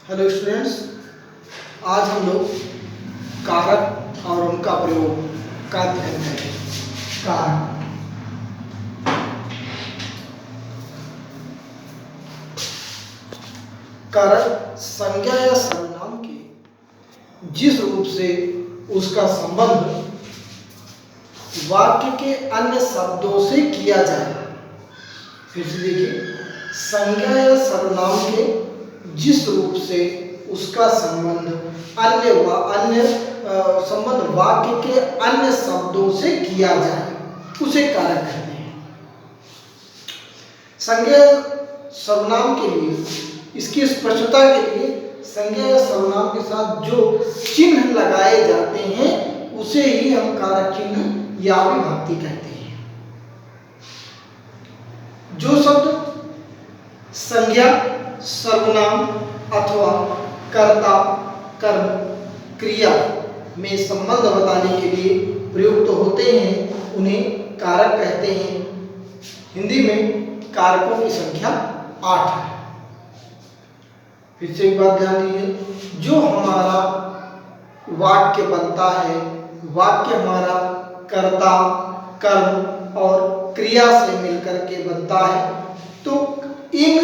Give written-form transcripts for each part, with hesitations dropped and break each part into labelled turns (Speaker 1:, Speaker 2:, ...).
Speaker 1: Hello students, आज हम लोग कारक और उनका प्रयोग का अध्ययन करेंगे। कारक कारक संज्ञा या सर्वनाम के जिस रूप से उसका संबंध वाक्य के अन्य शब्दों से किया जाए। फिर से देखिए, संज्ञा या सर्वनाम के जिस रूप से उसका संबंध अन्य संबंध वाक्य के अन्य शब्दों से किया जाए, उसे कारक कहते हैं। संज्ञा सर्वनाम के लिए, इसकी स्पष्टता के लिए, संज्ञा या सर्वनाम के साथ जो चिन्ह लगाए जाते हैं उसे ही हम कारक चिन्ह या विभक्ति कहते हैं। जो शब्द संज्ञा, सर्वनाम अथवा कर्ता, कर्म, क्रिया में संबंध बताने के लिए प्रयुक्त होते हैं उन्हें कारक कहते हैं। हिंदी में कारकों की संख्या 8 है। फिर से एक बात ध्यान दीजिए, जो हमारा वाक्य बनता है, वाक्य हमारा कर्ता, कर्म और क्रिया से मिलकर के बनता है, तो इन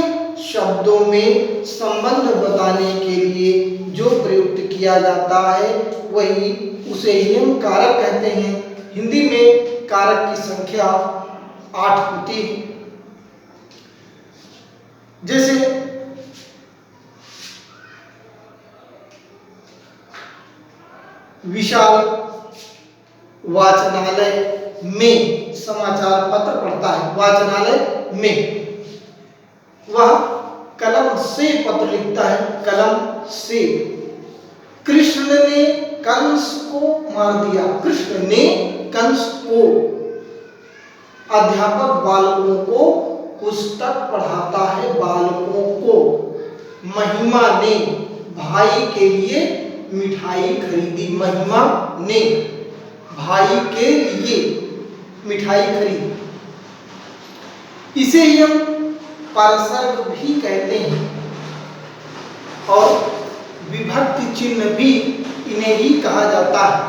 Speaker 1: शब्दों में संबंध बताने के लिए जो प्रयुक्त किया जाता है वही उसे ही हम कारक कहते हैं। हिंदी में कारक की संख्या 8 होती है। जैसे विशाल वाचनालय में समाचार पत्र पढ़ता है। वाचनालय में वह कलम से पत्र लिखता है, कलम से। कृष्ण ने कंस को मार दिया। कृष्ण ने कंस को। अध्यापक बालकों को पुस्तक पढ़ाता है, बालकों को। महिमा ने भाई के लिए मिठाई खरीदी। महिमा ने भाई के लिए मिठाई खरीदी। इसे ही हम परसर्ग भी कहते हैं और विभक्ति चिन्ह भी इन्हें ही कहा जाता है।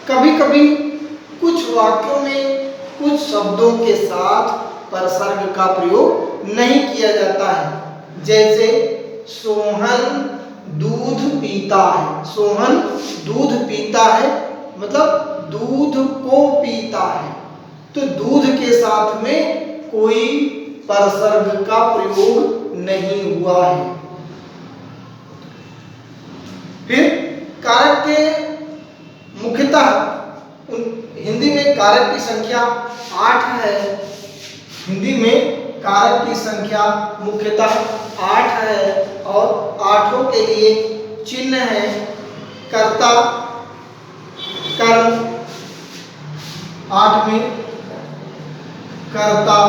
Speaker 1: कभी कभी कुछ वाक्यों में कुछ शब्दों के साथ परसर्ग का प्रयोग नहीं किया जाता है। जैसे सोहन दूध पीता है। सोहन दूध पीता है मतलब दूध को पीता है, तो दूध के साथ में कोई परसर्ग का प्रयोग नहीं हुआ है। फिर कारक के मुख्यतः हिंदी में कारक की संख्या 8 है। हिंदी में कारक की संख्या मुख्यतः 8 है और आठों के लिए चिन्ह है कर्ता, कर्म। 8 में कर्ता,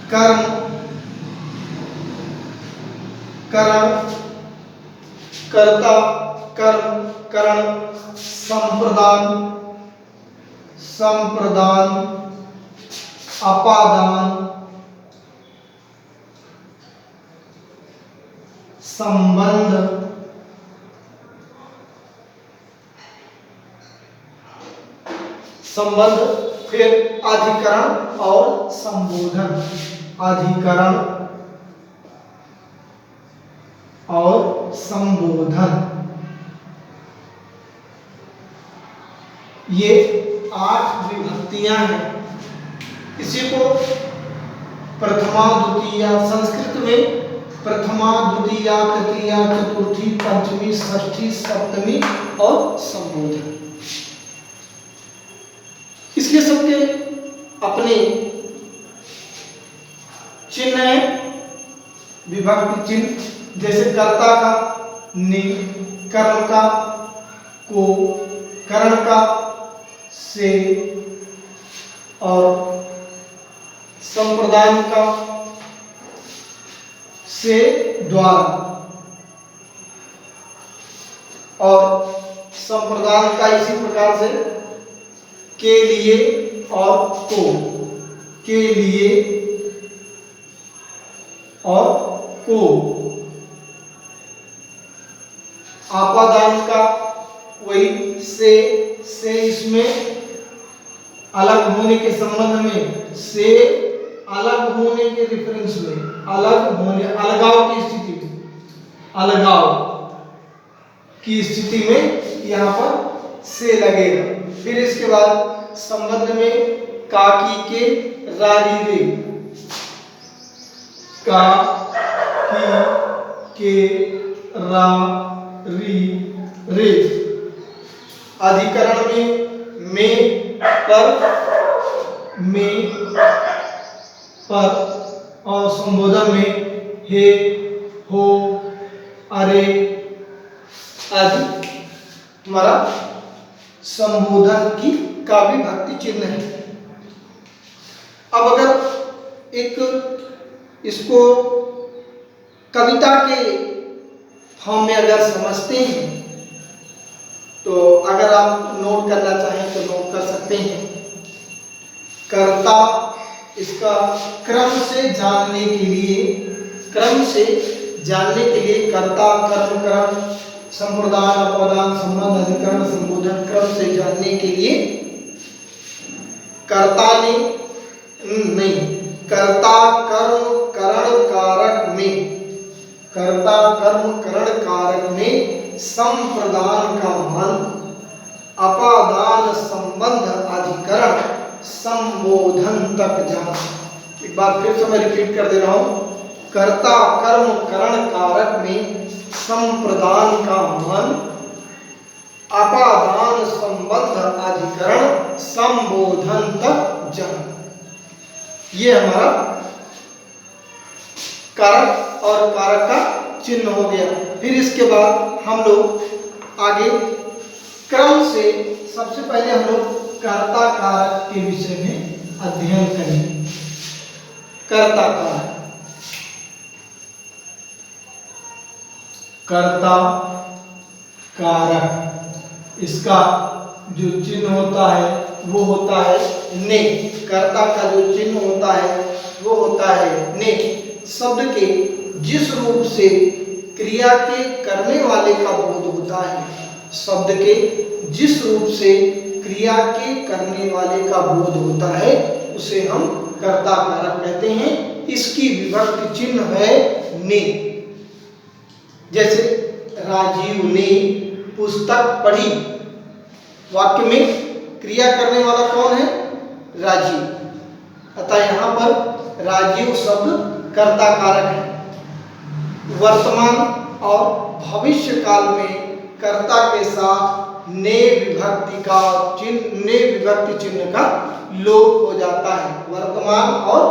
Speaker 1: कर्म, करण, कर्ता, कर्म, करण, संप्रदान, संप्रदान, अपादान, संबंध, संबंध। फिर अधिकरण और संबोधन। अधिकरण और संबोधन, ये 8 विभक्तियां हैं। इसी को प्रथमा, द्वितीया, संस्कृत में प्रथमा, द्वितीया, तृतीया, चतुर्थी, पंचमी, षष्ठी, सप्तमी और संबोधन। इसके सबके अपने चिन्ह है, विभक्ति चिन्ह। जैसे कर्ता का ने, कर्म का को, करण का से और संप्रदान का से द्वारा और संप्रदान का इसी प्रकार से के लिए और को, के लिए और को अपादान का वही से इसमें अलग होने के संबंध में, से अलग होने के रेफरेंस में, अलग होने अलगाव की स्थिति में, अलगाव की स्थिति में यहां पर से लगेगा। फिर इसके बाद संबंध में का की के रा री रे, का की के रा री रे। अधिकरण में पर और संबोधन में हे, हो, अरे आदि हमारा संबोधन की का भी भक्ति चिन्ह है। अब अगर एक इसको कविता के फॉर्म में अगर समझते हैं तो अगर आप नोट करना चाहें तो नोट कर सकते हैं। कर्ता, इसका क्रम से जानने के लिए, क्रम से जानने के लिए कर्ता, कर्म, करण, संप्रदान, अपदान, संबंध, अधिकरण, संबोधन क्रम से जानने के लिए कर्ता ने नहीं, कर्ता कर्म करण कारक में, कर्ता कर्म करण कारक में संप्रदान का मन, अपादान, संबंध, अधिकरण, संबोधन तक जाना। एक बार फिर से मैं रिपीट कर दे रहा हूं। कर्ता कर्म करण कारक में संप्रदान का मन, अपादान, संबंध, अधिकरण, संबोधन तक जाना। ये हमारा कारक और कारक का चिन्ह हो गया। फिर इसके बाद हम लोग आगे क्रम से सबसे पहले हम लोग कर्ता कारक के विषय में अध्ययन करेंगे। कर्ता कारक, कर्ता कारक, इसका जो चिन्ह होता है वो होता है ने। कर्ता का जो चिन्ह होता है वो होता है ने। शब्द के जिस रूप से क्रिया के करने वाले का बोध होता है, शब्द के जिस रूप से क्रिया के करने वाले का बोध होता है उसे हम कर्ता कारक कहते हैं। इसकी विभक्ति चिन्ह है ने। जैसे राजीव ने पुस्तक पढ़ी, वाक्य में क्रिया करने वाला कौन है? राजीव। अतः यहाँ पर राजीव शब्द कर्ता कारक है। वर्तमान और भविष्य काल में कर्ता के साथ ने विभक्ति का चिन्ह, ने विभक्ति चिन्ह का लोप हो जाता है वर्तमान और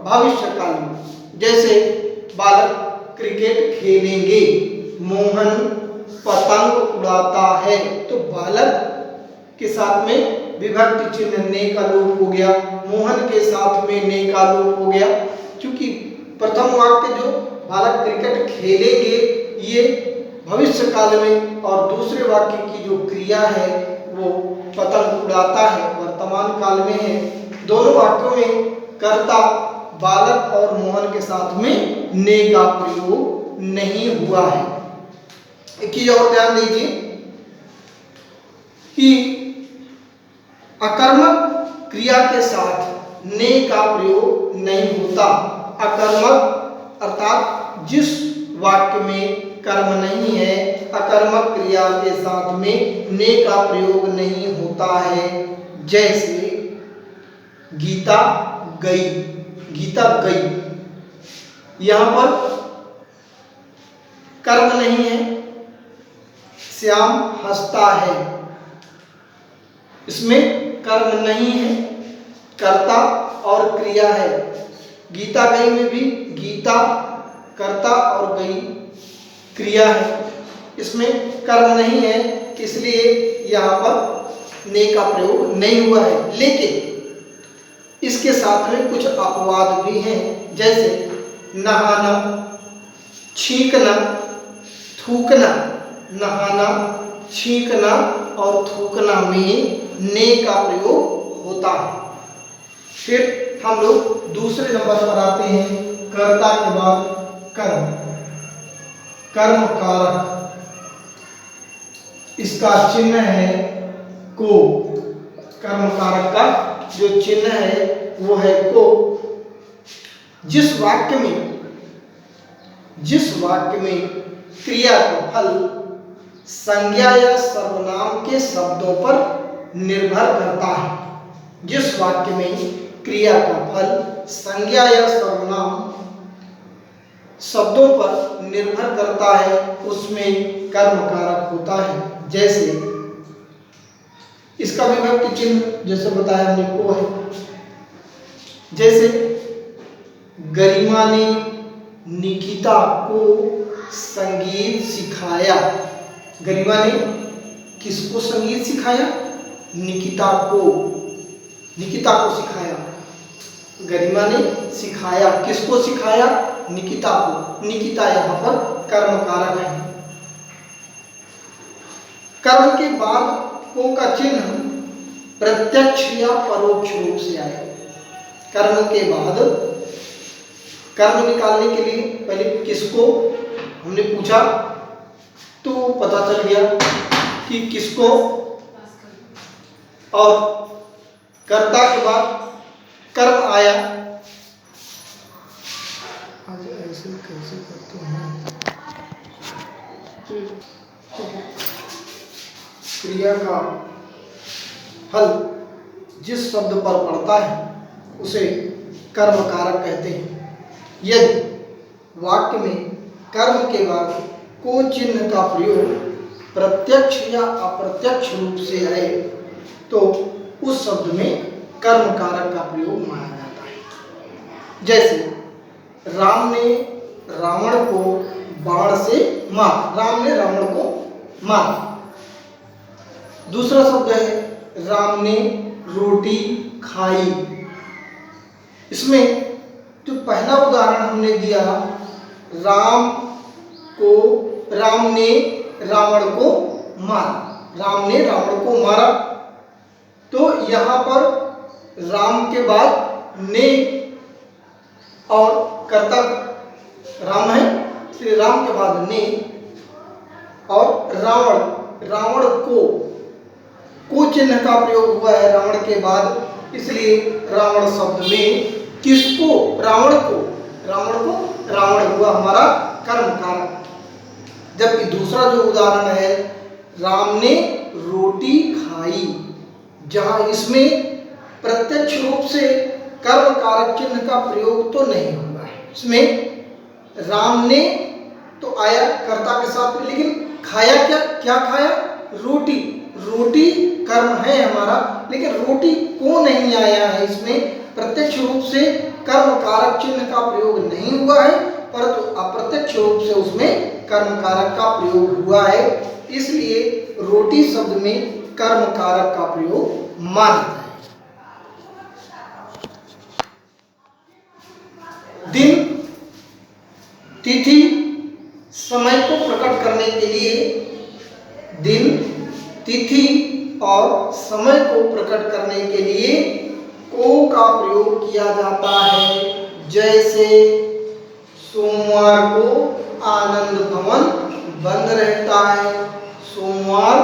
Speaker 1: भविष्य काल में। जैसे बालक क्रिकेट खेलेंगे, मोहन पतंग उड़ाता है, तो बालक के साथ में विभक्ति चिन्ह ने का लोप हो गया, मोहन के साथ में ने का लोप हो गया। क्योंकि प्रथम वाक्य जो बालक क्रिकेट खेलेंगे ये भविष्य काल में, और दूसरे वाक्य की जो क्रिया है वो पतंग उड़ाता है वर्तमान काल में है। दोनों वाक्यों में कर्ता बालक और मोहन के साथ में ने का प्रयोग नहीं हुआ है। एक चीज और ध्यान दीजिए कि अकर्मक क्रिया के साथ ने का प्रयोग नहीं होता। अकर्मक अर्थात जिस वाक्य में कर्म नहीं है, अकर्मक क्रिया के साथ में ने का प्रयोग नहीं होता है। जैसे गीता गई, गीता गई, यहां पर कर्म नहीं है। श्याम हंसता है, इसमें कर्म नहीं है, कर्ता और क्रिया है। गीता गई में भी गीता कर्ता और गई क्रिया है, इसमें कर्म नहीं है, इसलिए यहाँ पर ने का प्रयोग नहीं हुआ है। लेकिन इसके साथ में कुछ अपवाद भी हैं, जैसे नहाना, छींकना, थूकना। नहाना, छींकना और थूकना में ने का प्रयोग होता है। फिर हम लोग दूसरे नंबर पर आते हैं। कर्ता के बाद कर्म, कर्म कारक, इसका चिन्ह है को। कर्म कारक का जो चिन्ह है वो है को। जिस वाक्य में क्रिया का फल संज्ञा या सर्वनाम के शब्दों पर निर्भर करता है, जिस वाक्य में क्रिया का फल संज्ञा या सर्वनाम शब्दों पर निर्भर करता है उसमें कर्म कारक होता है। जैसे इसका विभक्ति चिन्ह जैसे बताया हमने को है। जैसे गरिमा ने निकिता को संगीत सिखाया। गरिमा ने किसको संगीत सिखाया? निकिता को सिखाया। गरिमा ने सिखाया, किसको सिखाया? निकिता को। निकिता यहाँ पर कर्म कारक है। कर्म के बाद को का चिन्ह प्रत्यक्ष या परोक्ष रूप से आए। कर्म के बाद कर्म निकालने के लिए पहले किसको हमने पूछा तो पता चल गया कि किसको, और कर्ता के बाद कर्म आया। आज ऐसे कैसे करते हैं? क्रिया का फल जिस शब्द पर पड़ता है उसे कर्म कारक कहते हैं। यदि वाक्य में कर्म के बाद को चिन्ह का प्रयोग प्रत्यक्ष या अप्रत्यक्ष रूप से आए तो उस शब्द में कर्म कारक का प्रयोग माना जाता है। जैसे राम ने रावण को बाण से मारा। राम ने रावण को मारा। दूसरा शब्द है राम ने रोटी खाई। इसमें जो पहला उदाहरण हमने दिया, राम ने रावण को मारा। राम ने रावण को मारा, तो यहाँ पर राम के बाद ने और कर्ता राम है, इसलिए राम के बाद ने और रावण को चिन्ह का प्रयोग हुआ है रावण के बाद, इसलिए रावण शब्द में किसको? रावण हुआ हमारा कर्म कारक। जबकि दूसरा जो उदाहरण है राम ने रोटी खाई, जहां इसमें प्रत्यक्ष रूप से कर्म कारक चिन्ह का प्रयोग तो नहीं हुआ है। इसमें राम ने तो आया कर्ता के साथ, लेकिन खाया क्या खाया? रोटी कर्म है हमारा, लेकिन रोटी को नहीं आया है। इसमें प्रत्यक्ष रूप से कर्म कारक चिन्ह का प्रयोग नहीं हुआ है, परंतु अप्रत्यक्ष रूप से उसमें कर्म कारक का प्रयोग हुआ है, इसलिए रोटी शब्द में कर्म कारक का प्रयोग मानता है। दिन, तिथि, समय को प्रकट करने के लिए दिन, तिथि और समय को प्रकट करने के लिए को का प्रयोग किया जाता है। जैसे सोमवार को आनंद भवन बंद रहता है। सोमवार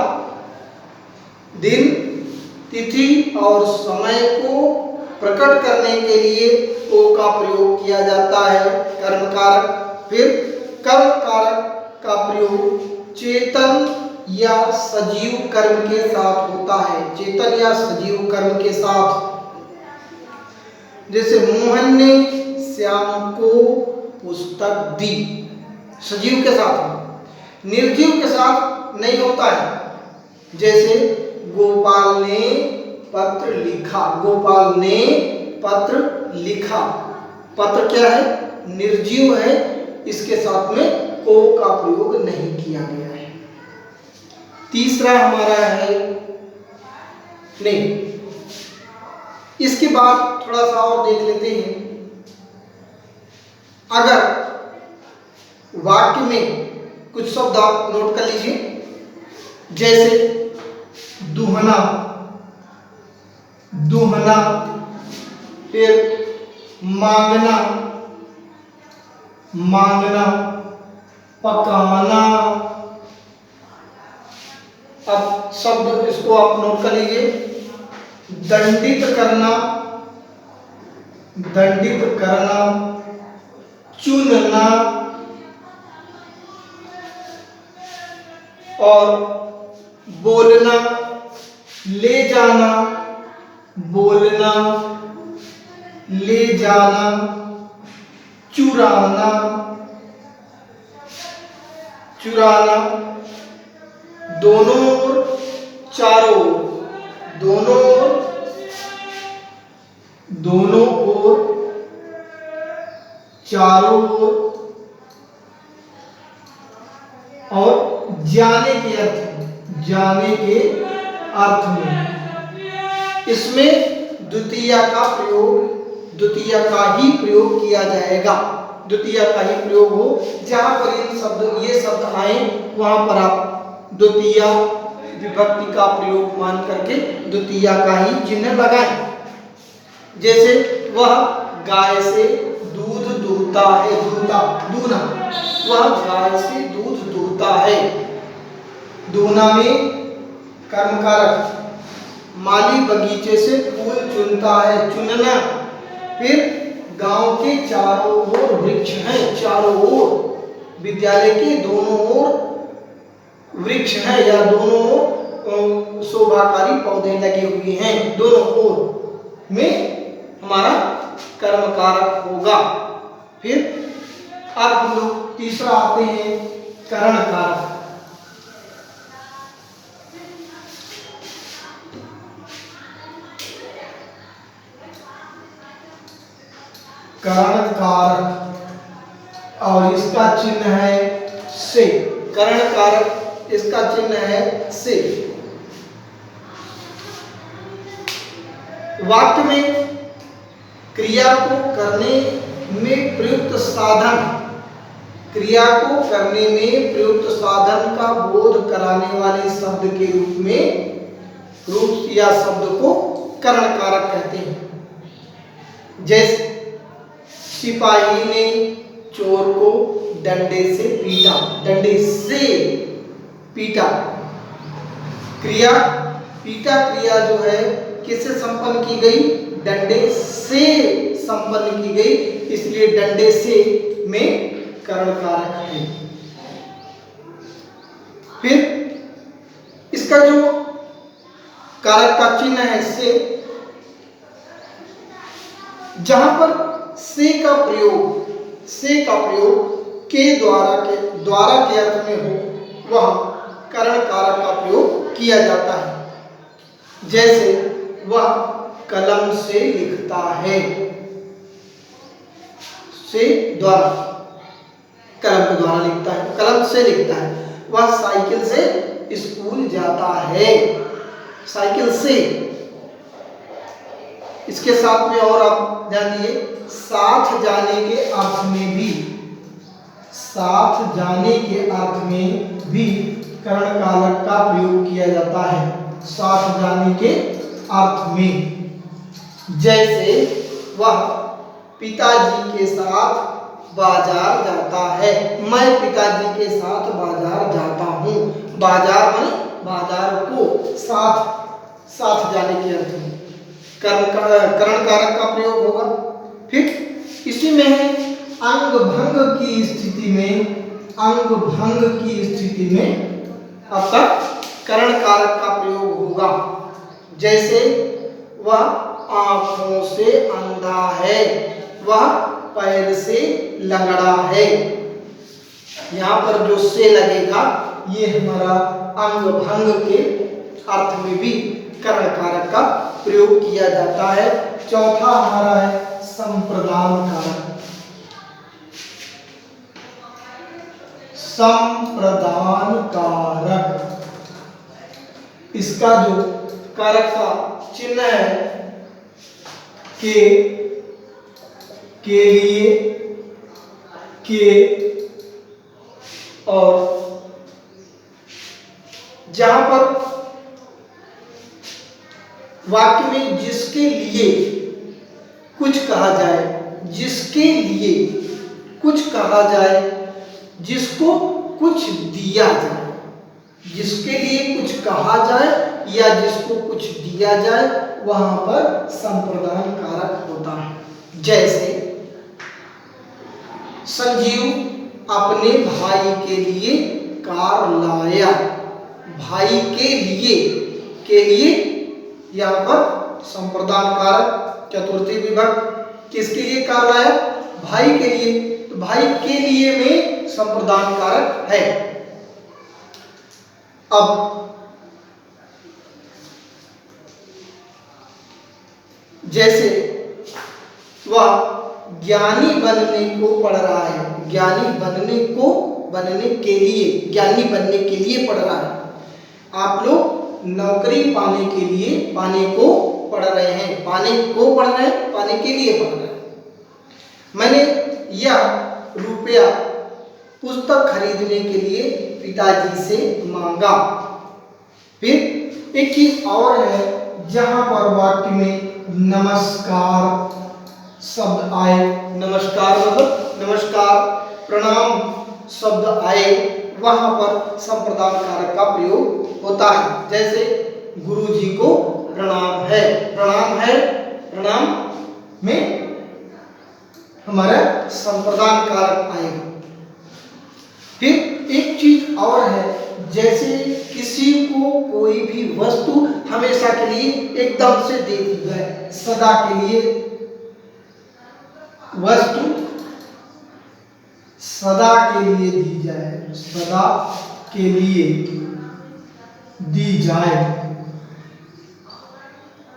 Speaker 1: दिन, तिथि और समय को प्रकट करने के लिए को का प्रयोग किया जाता है, कर्म कारक। फिर कर्म कारक का प्रयोग चेतन या सजीव कर्म के साथ होता है। चेतन या सजीव कर्म के साथ, जैसे मोहन ने श्याम को पुस्तक दी, सजीव के साथ। निर्जीव के साथ नहीं होता है। जैसे गोपाल ने पत्र लिखा। गोपाल ने पत्र लिखा। पत्र क्या है? निर्जीव है, इसके साथ में को का प्रयोग नहीं किया गया है। तीसरा हमारा है नहीं। इसके बाद थोड़ा सा और देख लेते हैं। अगर वाक्य में कुछ शब्द आप नोट कर लीजिए, जैसे दुहना, फिर मांगना, मांगना, पकाना। अब शब्द इसको आप नोट कर लीजिए। दंडित करना, दंडित करना, चुनना और बोलना, ले जाना, बोलना, ले जाना, चुराना, चुराना, दोनों ओर, चारों ओर, दोनों ओर, दोनों ओर, चारों ओर और जाने के अर्थ में, जाने के अर्थ में। इसमें द्वितीया का प्रयोग, द्वितीया का ही प्रयोग किया जाएगा। द्वितीया का ही प्रयोग हो, जहां पर इन शब्द ये शब्द आए वहां पर आप द्वितीया विभक्ति का प्रयोग मान करके द्वितीया का ही चिन्ह लगाएं। जैसे वह गाय से दूध दूहता है, दूहता, दूहना, वह गाय से दूध दूहता है। दूहना में कर्मकारक, माली बगीचे से फूल चुनता है, चुनना। फिर गांव के चारों ओर वृक्ष हैं, चारों ओर विद्यालय के दोनों ओर वृक्ष हैं या दोनों ओर शोभाकारी पौधे लगे हुए हैं, दोनों ओर में हमारा कर्मकारक होगा। फिर अब हम लोग तीसरा आते हैं करण कारक। करण कारक और इसका चिन्ह है से। करण कारक इसका चिन्ह है से। वाक्य में क्रिया को करने में प्रयुक्त साधन, क्रिया को करने में प्रयुक्त साधन का बोध कराने वाले शब्द के रूप में, रूप या शब्द को करण कारक कहते हैं। जैसे सिपाही ने चोर को डंडे से पीटा, डंडे से पीटा। क्रिया पीटा क्रिया जो है किससे संपन्न की गई? डंडे से संपन्न की गई, इसलिए डंडे से में करण कारक है। फिर इसका जो कारक का चिन्ह है से, जहां पर से का प्रयोग, से का प्रयोग के द्वारा के अर्थ में हो, वह करण कारक का प्रयोग किया जाता है। जैसे वह कलम से लिखता है, से द्वारा, कलम के द्वारा लिखता है, कलम से लिखता है। वह साइकिल से स्कूल जाता है, साइकिल से। इसके साथ में और आप ध्यान दिए, साथ जाने के अर्थ में भी, साथ जाने के अर्थ में भी करण कारक का प्रयोग किया जाता है, साथ जाने के अर्थ में। जैसे वह पिताजी के साथ बाजार जाता है, मैं पिताजी के साथ बाजार जाता हूँ। बाजार में बाजार को साथ, साथ जाने के अर्थ में करण कारक का प्रयोग होगा। फिर इसी में है अंग भंग की स्थिति में, अंग भंग की स्थिति में अब तक करण कारक का प्रयोग होगा। जैसे वह आंखों से अंधा है, वह पैर से लंगड़ा है। यहाँ पर जो से लगेगा ये हमारा अंग भंग के अर्थ में भी करण कारक का प्रयोग किया जाता है। चौथा हमारा है संप्रदान कारक। संप्रदान कारक, इसका जो कारक का चिन्ह है के लिए, के और जहां पर वाक्य में जिसके लिए कुछ कहा जाए, जिसके लिए कुछ कहा जाए, जिसको कुछ दिया जाए, जिसके लिए कुछ कहा जाए या जिसको कुछ दिया जाए, वहां पर संप्रदान कारक होता है। जैसे संजीव अपने भाई के लिए कार लाया, भाई के लिए यहाँ पर संप्रदान कारक चतुर्थी विभक्त किसके लिए कार लाया, भाई के लिए, तो भाई के लिए में संप्रदान कारक है। अब जैसे वह ज्ञानी बनने को पढ़ रहा है, ज्ञानी बनने के लिए पढ़ रहा है। आप लोग नौकरी पाने को पढ़ रहे हैं, पाने के लिए पढ़ रहे हैं। मैंने यह रुपया पुस्तक खरीदने के लिए पिताजी से मांगा। फिर एक चीज और है, जहां पर वाक्य में नमस्कार शब्द आए, नमस्कार मतलब नमस्कार, प्रणाम शब्द आए, वहां पर संप्रदान कारक का प्रयोग होता है। जैसे गुरु जी को प्रणाम है, प्रणाम में हमारा संप्रदान कारक आएगा। फिर एक चीज और है, जैसे किसी को कोई भी वस्तु हमेशा के लिए एकदम से दे दी जाए, सदा के लिए वस्तु सदा के लिए दी जाए, सदा के लिए दी जाए,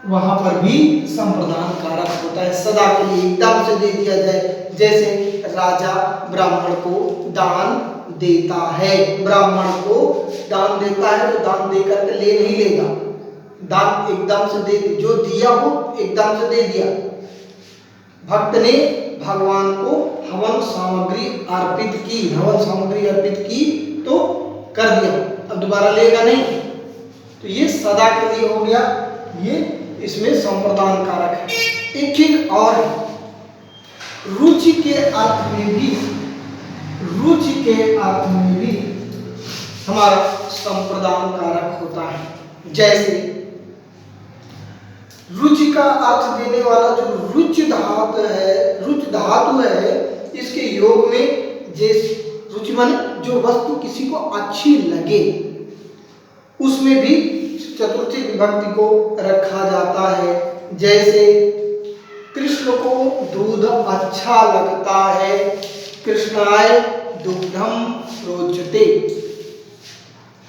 Speaker 1: वहां पर भी संप्रदान कारक होता है। सदा के लिए एकदम से दे दिया जाए। जैसे राजा ब्राह्मण को दान देता है, ब्राह्मण को दान देता है तो दान दे करके ले नहीं लेगा, दान एकदम से दे, जो दिया हो एकदम से दे दिया। भक्त ने भगवान को हवन सामग्री अर्पित की तो कर दिया, अब दोबारा लेगा नहीं, तो ये सदा के लिए हो गया, ये इसमें संप्रदान कारक है। एक चीज और है, रुचि के अर्थ में भी हमारा संप्रदान कारक होता है। जैसे रुचि का अर्थ देने वाला जो रुच धातु है, इसके योग में जैसे रुचि माने जो वस्तु किसी को अच्छी लगे, उसमें भी चतुर्थी विभक्ति को रखा जाता है। जैसे कृष्ण को दूध अच्छा लगता है, कृष्णाय दुग्धम रोचते।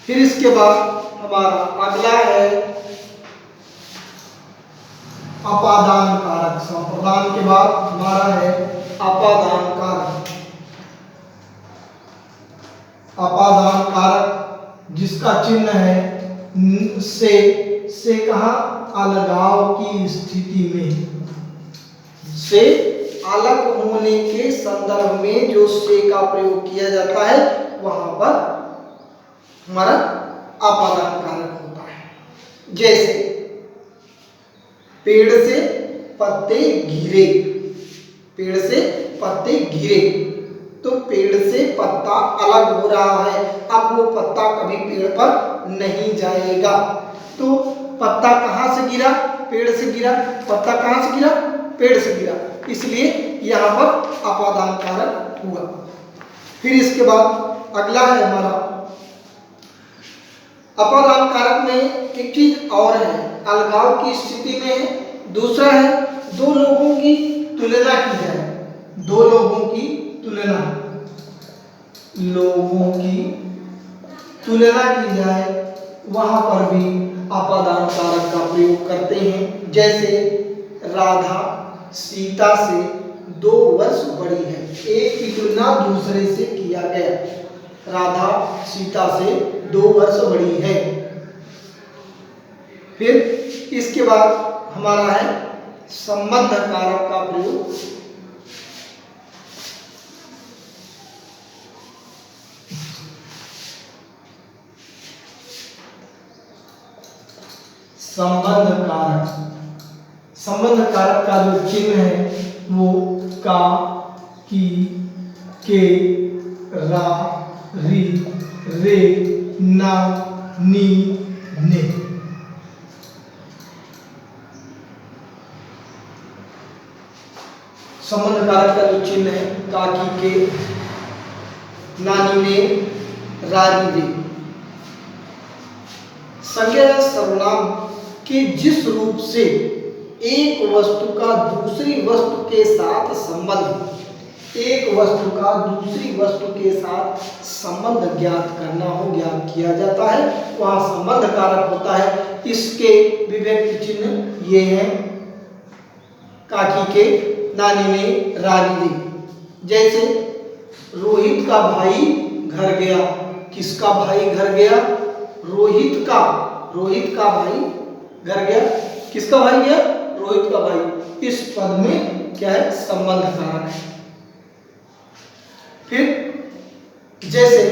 Speaker 1: फिर इसके बाद हमारा अगला है अपादान कारक। संप्रदान के बाद हमारा है अपादान कारक। अपादान कारक जिसका चिन्ह है से कहा, अलगाव की स्थिति में, से अलग होने के संदर्भ में जो से का प्रयोग किया जाता है, वहां पर हमारा अपादान कारक होता है। जैसे पेड़ से पत्ते गिरे, तो पेड़ से पत्ता अलग हो रहा है, अब वो पत्ता कभी पेड़ पर नहीं जाएगा। तो पत्ता कहाँ से गिरा, पेड़ से गिरा, पत्ता कहाँ से गिरा, पेड़ से गिरा, इसलिए यहाँ पर अपादान कारक हुआ। फिर इसके बाद अगला है हमारा अपादान कारक में एक चीज और है, अलगाव की स्थिति में है। दूसरा है दो लोगों की तुलना की जाए, दो लोगों की तुलना की जाए, वहां पर भी अपादान कारक का प्रयोग करते हैं। जैसे राधा सीता से 2 वर्ष बड़ी है, एक की तुलना दूसरे से किया गया, राधा सीता से 2 वर्ष बड़ी है। फिर इसके बाद हमारा है संबंध कारक का प्रयोग। संबंध कारक का जो चिन्ह है वो का, की, के, रा, री, रे, ना, नी, ने। संबंध कारक का जो चिन्ह है काकी के, नानी ने, रारी रे। संज्ञा या सर्वनाम के जिस रूप से एक वस्तु का दूसरी वस्तु के साथ संबंध, एक वस्तु का दूसरी वस्तु के साथ संबंध ज्ञात करना हो, ज्ञात किया जाता है, वहां संबंध कारक होता है। इसके विभक्ति चिन्ह ये हैं, काकी के, नानी ने, रारी रे। जैसे रोहित का भाई घर गया। किसका भाई घर गया? रोहित का। रोहित का भाई घर गया। किसका भाई गया? रोहित का भाई। इस पद में क्या है? संबंध कारक है। फिर जैसे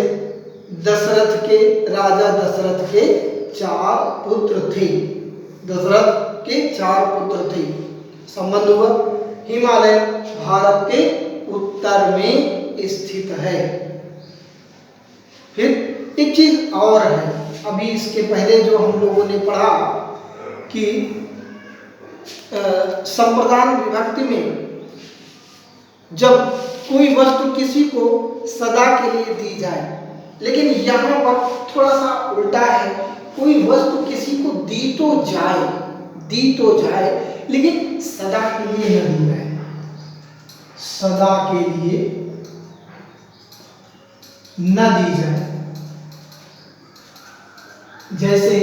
Speaker 1: दशरथ के, राजा दशरथ के 4 पुत्र थे। दशरथ के 4 पुत्र थे, संबंध हुआ। हिमालय भारत के उत्तर में स्थित है। फिर एक चीज और है, अभी इसके पहले जो हम लोगों ने पढ़ा कि संप्रदान विभक्ति में जब कोई वस्तु किसी को सदा के लिए दी जाए, लेकिन यहाँ पर थोड़ा सा उल्टा है, कोई वस्तु किसी को दी तो जाए लेकिन सदा के लिए न दी जाए, सदा के लिए न दी जाए। जैसे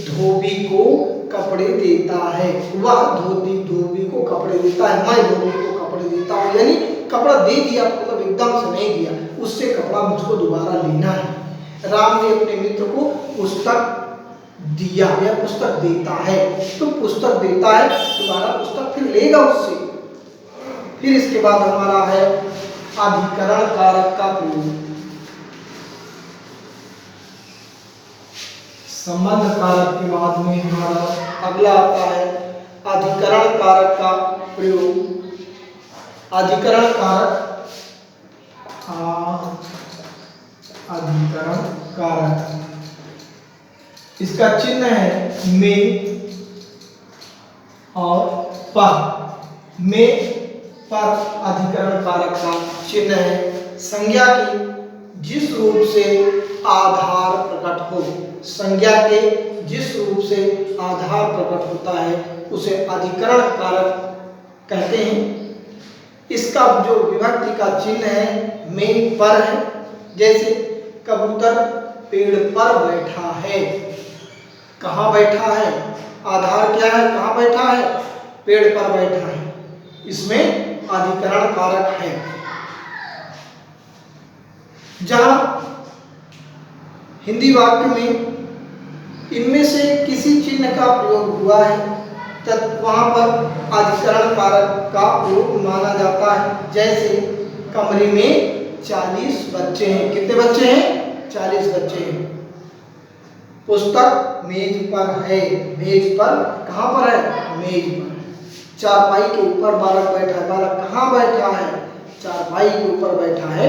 Speaker 1: धोबी को कपड़े देता है, वह धोबी को कपड़े देता है, मैं धोबी को कपड़े देता हूँ, यानी कपड़ा दे दिया मतलब एकदम से नहीं दिया, उससे कपड़ा मुझको दोबारा लेना है। राम ने अपने मित्र को पुस्तक दिया या पुस्तक देता है, तो पुस्तक देता है, दोबारा पुस्तक फिर लेगा उससे। फिर इसके बाद हमारा है अधिकरण कारक का प्रयोग। संबंध कारक के बाद में हमारा अगला आता है अधिकरण कारक का प्रयोग। अधिकरण कारक, अधिकरण कारक, इसका चिन्ह है में और पर। में पर अधिकरण कारक का चिन्ह है। संज्ञा की जिस रूप से आधार प्रकट हो, संज्ञा के जिस रूप से आधार प्रकट होता है उसे अधिकरण कारक कहते हैं। इसका जो विभक्ति का चिन्ह है में पर है। जैसे कबूतर पेड़ पर बैठा है। कहाँ बैठा है? आधार क्या है? कहाँ बैठा है? पेड़ पर बैठा है। इसमें अधिकरण कारक है। जहां हिंदी वाक्य में इनमें से किसी चिन्ह का प्रयोग हुआ है तब वहां पर अधिकरण कारक का प्रयोग माना जाता है। जैसे कमरे में 40 बच्चे हैं। कितने बच्चे हैं? 40 बच्चे हैं। पुस्तक मेज पर है। मेज पर कहाँ पर है? मेज पर। चारपाई के ऊपर बालक बैठा है। बालक कहाँ बैठा है? चारपाई के ऊपर बैठा है।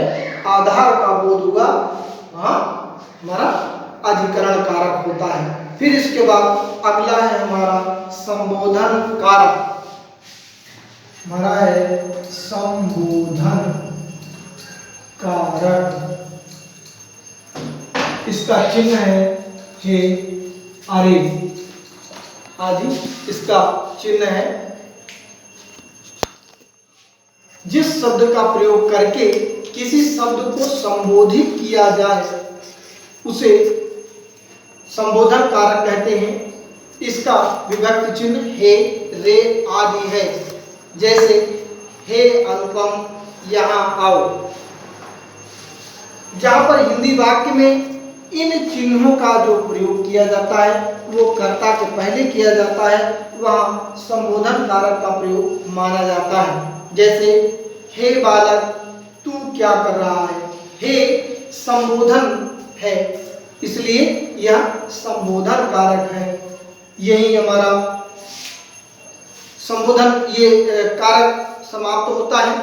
Speaker 1: आधार का बोध हुआ, वहाँ हमारा अधिकरण कारक होता है। फिर इसके बाद अगला है हमारा संबोधन कारक। हमारा है संबोधन कारक। इसका चिन्ह है हे, अरे आदि इसका चिन्ह है। जिस शब्द का प्रयोग करके किसी शब्द को संबोधित किया जाए उसे संबोधन कारक कहते हैं। इसका विभक्ति चिन्ह हे, रे आदि है। जैसे हे अनुपम, यहाँ आओ। जहां पर हिंदी वाक्य में इन चिन्हों का जो प्रयोग किया जाता है वो कर्ता के पहले किया जाता है, वहां संबोधन कारक का प्रयोग माना जाता है। जैसे हे बालक तू क्या कर रहा है? हे संबोधन है, इसलिए यह संबोधन कारक है। यही हमारा संबोधन ये कारक समाप्त होता है।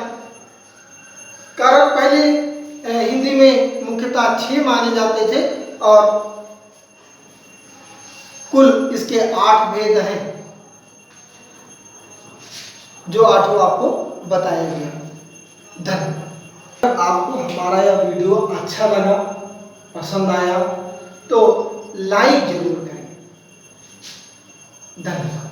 Speaker 1: कारक पहले हिंदी में मुख्यतः 6 माने जाते थे और कुल इसके 8 भेद हैं, जो 8 आपको बताया गया। धन्यवाद। आपको हमारा यह वीडियो अच्छा लगा, पसंद आया तो लाइक जरूर करें। धन्यवाद।